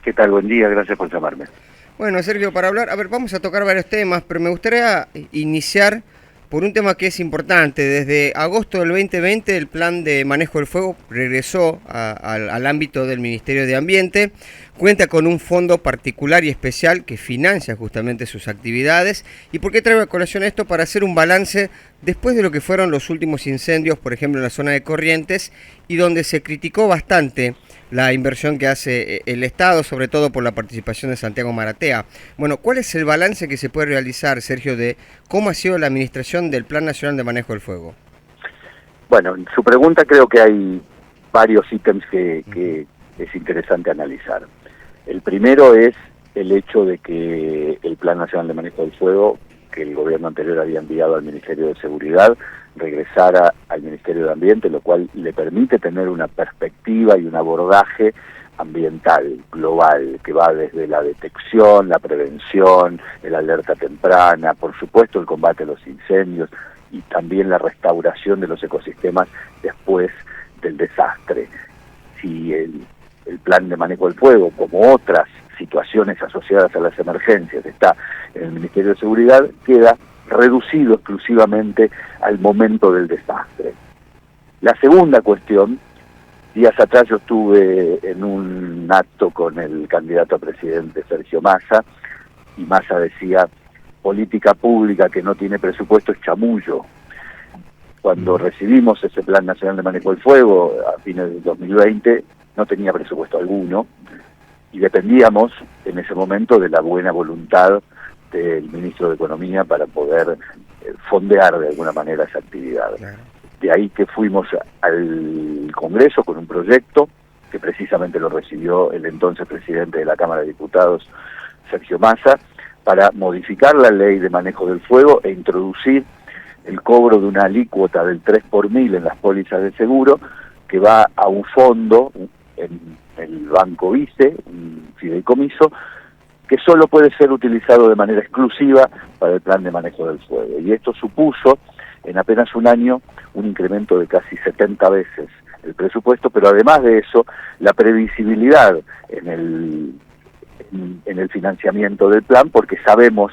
¿Qué tal? Buen día, gracias por llamarme. Bueno, Sergio, para hablar, vamos a tocar varios temas, pero me gustaría iniciar por un tema que es importante. Desde agosto del 2020 el plan de manejo del fuego regresó al ámbito del Ministerio de Ambiente, cuenta con un fondo particular y especial que financia justamente sus actividades. ¿Y por qué traigo a colación esto? Para hacer un balance después de lo que fueron los últimos incendios, por ejemplo en la zona de Corrientes, y donde se criticó bastante la inversión que hace el Estado, sobre todo por la participación de Santiago Maratea. Bueno, ¿cuál es el balance que se puede realizar, Sergio, de cómo ha sido la administración del Plan Nacional de Manejo del Fuego? Bueno, en su pregunta creo que hay varios ítems que es interesante analizar. El primero es el hecho de que el Plan Nacional de Manejo del Fuego, que el gobierno anterior había enviado al Ministerio de Seguridad, regresara al Ministerio de Ambiente, lo cual le permite tener una perspectiva y un abordaje ambiental, global, que va desde la detección, la prevención, la alerta temprana, por supuesto el combate a los incendios y también la restauración de los ecosistemas después del desastre. Si el plan de manejo del fuego, como otras situaciones asociadas a las emergencias, está en el Ministerio de Seguridad, queda reducido exclusivamente al momento del desastre. La segunda cuestión, días atrás yo estuve en un acto con el candidato a presidente Sergio Massa, y Massa decía, política pública que no tiene presupuesto es chamullo. Cuando recibimos ese Plan Nacional de Manejo del Fuego a fines del 2020, no tenía presupuesto alguno, y dependíamos en ese momento de la buena voluntad del ministro de Economía para poder fondear de alguna manera esa actividad. Claro. De ahí que fuimos al Congreso con un proyecto que precisamente lo recibió el entonces presidente de la Cámara de Diputados, Sergio Massa, para modificar la ley de manejo del fuego e introducir el cobro de una alícuota del 3 por mil en las pólizas de seguro, que va a un fondo en el Banco Vice, un fideicomiso, que solo puede ser utilizado de manera exclusiva para el plan de manejo del fuego. Y esto supuso, en apenas un año, un incremento de casi 70 veces el presupuesto, pero además de eso, la previsibilidad en el financiamiento del plan, porque sabemos,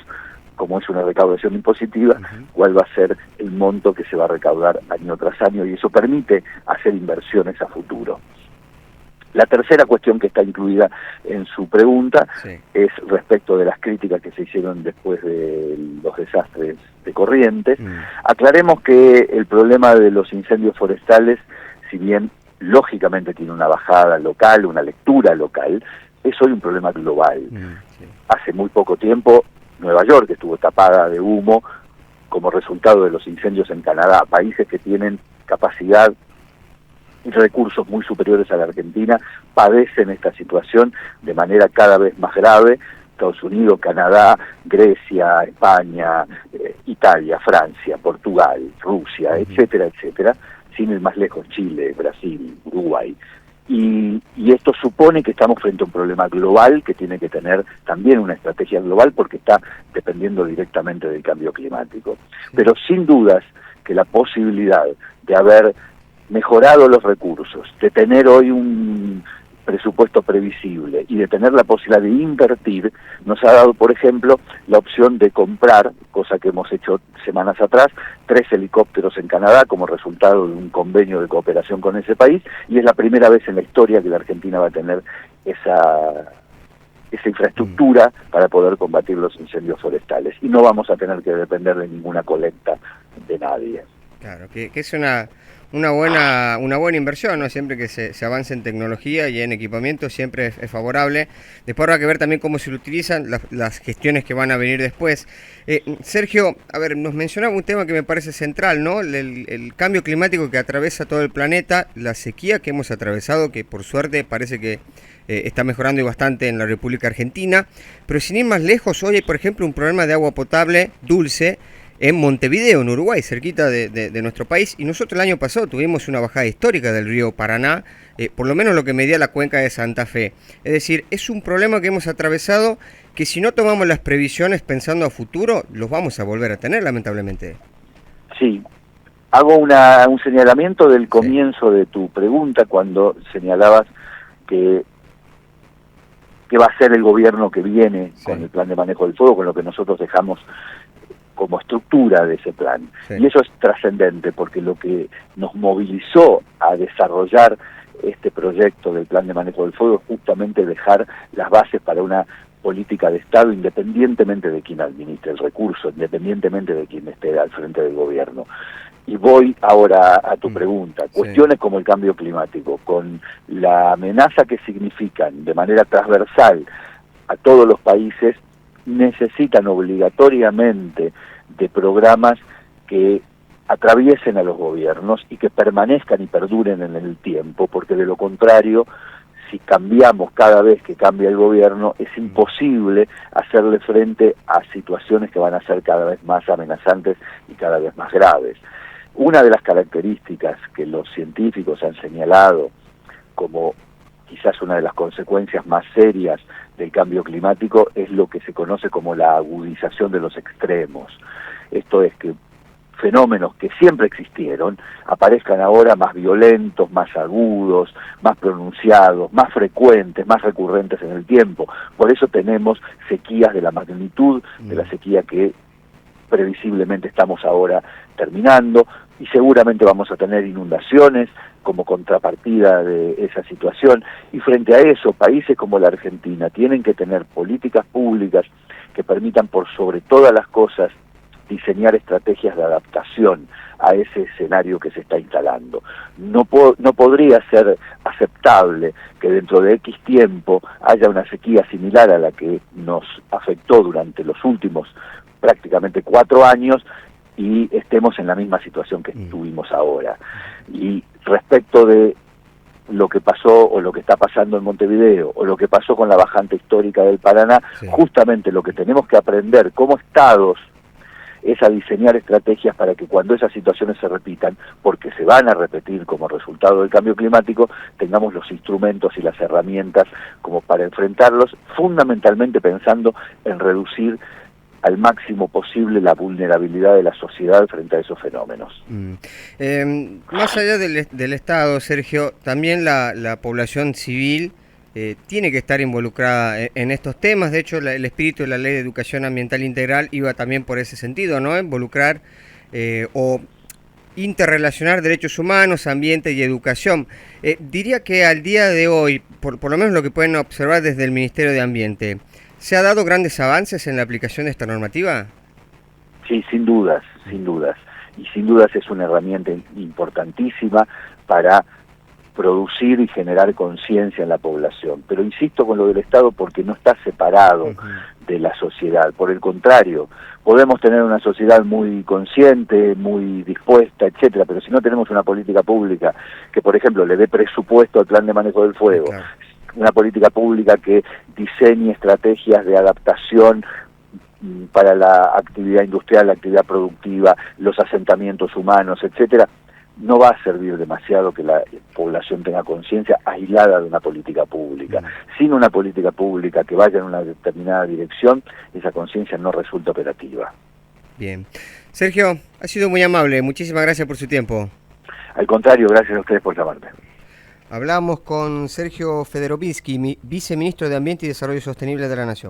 como es una recaudación impositiva, cuál va a ser el monto que se va a recaudar año tras año, y eso permite hacer inversiones a futuro. La tercera cuestión que está incluida en su pregunta es respecto de las críticas que se hicieron después de los desastres de Corrientes. Aclaremos que el problema de los incendios forestales, si bien lógicamente tiene una bajada local, una lectura local, es hoy un problema global. Hace muy poco tiempo Nueva York estuvo tapada de humo como resultado de los incendios en Canadá, países que tienen capacidad y recursos muy superiores a la Argentina, padecen esta situación de manera cada vez más grave. Estados Unidos, Canadá, Grecia, España, Italia, Francia, Portugal, Rusia, etcétera, etcétera, sin ir más lejos, Chile, Brasil, Uruguay. Y esto supone que estamos frente a un problema global que tiene que tener también una estrategia global porque está dependiendo directamente del cambio climático. Pero sin dudas que la posibilidad de haber mejorado los recursos, de tener hoy un presupuesto previsible y de tener la posibilidad de invertir, nos ha dado, por ejemplo, la opción de comprar, cosa que hemos hecho semanas atrás, 3 helicópteros en Canadá como resultado de un convenio de cooperación con ese país, y es la primera vez en la historia que la Argentina va a tener esa infraestructura para poder combatir los incendios forestales, y no vamos a tener que depender de ninguna colecta de nadie. Claro, que es una buena inversión, ¿no? Siempre que se avance en tecnología y en equipamiento siempre es favorable. Después habrá que ver también cómo se lo utilizan las gestiones que van a venir después. Sergio, a ver, nos mencionaba un tema que me parece central, ¿no? El cambio climático que atraviesa todo el planeta, la sequía que hemos atravesado, que por suerte parece que está mejorando y bastante en la República Argentina, pero sin ir más lejos, hoy hay, por ejemplo, un problema de agua potable dulce en Montevideo, en Uruguay, cerquita de nuestro país, y nosotros el año pasado tuvimos una bajada histórica del río Paraná, por lo menos lo que medía la cuenca de Santa Fe. Es decir, es un problema que hemos atravesado que si no tomamos las previsiones pensando a futuro, los vamos a volver a tener, lamentablemente. Sí, hago un señalamiento del comienzo de tu pregunta cuando señalabas que qué va a hacer el gobierno que viene Sí. con el plan de manejo del fuego, con lo que nosotros dejamos como estructura de ese plan. Sí. Y eso es trascendente, porque lo que nos movilizó a desarrollar este proyecto del plan de manejo del fuego es justamente dejar las bases para una política de Estado independientemente de quien administre el recurso, independientemente de quien esté al frente del gobierno. Y voy ahora a tu pregunta. Cuestiones como el cambio climático, con la amenaza que significan de manera transversal a todos los países, necesitan obligatoriamente de programas que atraviesen a los gobiernos y que permanezcan y perduren en el tiempo, porque de lo contrario, si cambiamos cada vez que cambia el gobierno, es imposible hacerle frente a situaciones que van a ser cada vez más amenazantes y cada vez más graves. Una de las características que los científicos han señalado como quizás una de las consecuencias más serias del cambio climático es lo que se conoce como la agudización de los extremos. Esto es que fenómenos que siempre existieron aparezcan ahora más violentos, más agudos, más pronunciados, más frecuentes, más recurrentes en el tiempo. Por eso tenemos sequías de la magnitud de la sequía que previsiblemente estamos ahora terminando, y seguramente vamos a tener inundaciones como contrapartida de esa situación, y frente a eso, países como la Argentina tienen que tener políticas públicas que permitan por sobre todas las cosas diseñar estrategias de adaptación a ese escenario que se está instalando. No podría ser aceptable que dentro de X tiempo haya una sequía similar a la que nos afectó durante los últimos prácticamente 4 años y estemos en la misma situación que tuvimos ahora. Y respecto de lo que pasó o lo que está pasando en Montevideo o lo que pasó con la bajante histórica del Paraná, justamente lo que tenemos que aprender como estados es a diseñar estrategias para que cuando esas situaciones se repitan, porque se van a repetir como resultado del cambio climático, tengamos los instrumentos y las herramientas como para enfrentarlos, fundamentalmente pensando en reducir al máximo posible la vulnerabilidad de la sociedad frente a esos fenómenos. Más allá del Estado, Sergio, también la población civil tiene que estar involucrada en estos temas. De hecho, el espíritu de la Ley de Educación Ambiental Integral iba también por ese sentido, ¿no? Involucrar o interrelacionar derechos humanos, ambiente y educación. Diría que al día de hoy, por lo menos lo que pueden observar desde el Ministerio de Ambiente, ¿se ha dado grandes avances en la aplicación de esta normativa? Sí, sin dudas, sin dudas. Y sin dudas es una herramienta importantísima para producir y generar conciencia en la población. Pero insisto con lo del Estado porque no está separado de la sociedad. Por el contrario, podemos tener una sociedad muy consciente, muy dispuesta, etcétera, pero si no tenemos una política pública que, por ejemplo, le dé presupuesto al plan de manejo del fuego, claro, una política pública que diseñe estrategias de adaptación para la actividad industrial, la actividad productiva, los asentamientos humanos, etcétera, no va a servir demasiado que la población tenga conciencia aislada de una política pública. Sin una política pública que vaya en una determinada dirección, esa conciencia no resulta operativa. Bien. Sergio, ha sido muy amable. Muchísimas gracias por su tiempo. Al contrario, gracias a ustedes por llamarme. Hablamos con Sergio Federovinsky, viceministro de Ambiente y Desarrollo Sostenible de la Nación.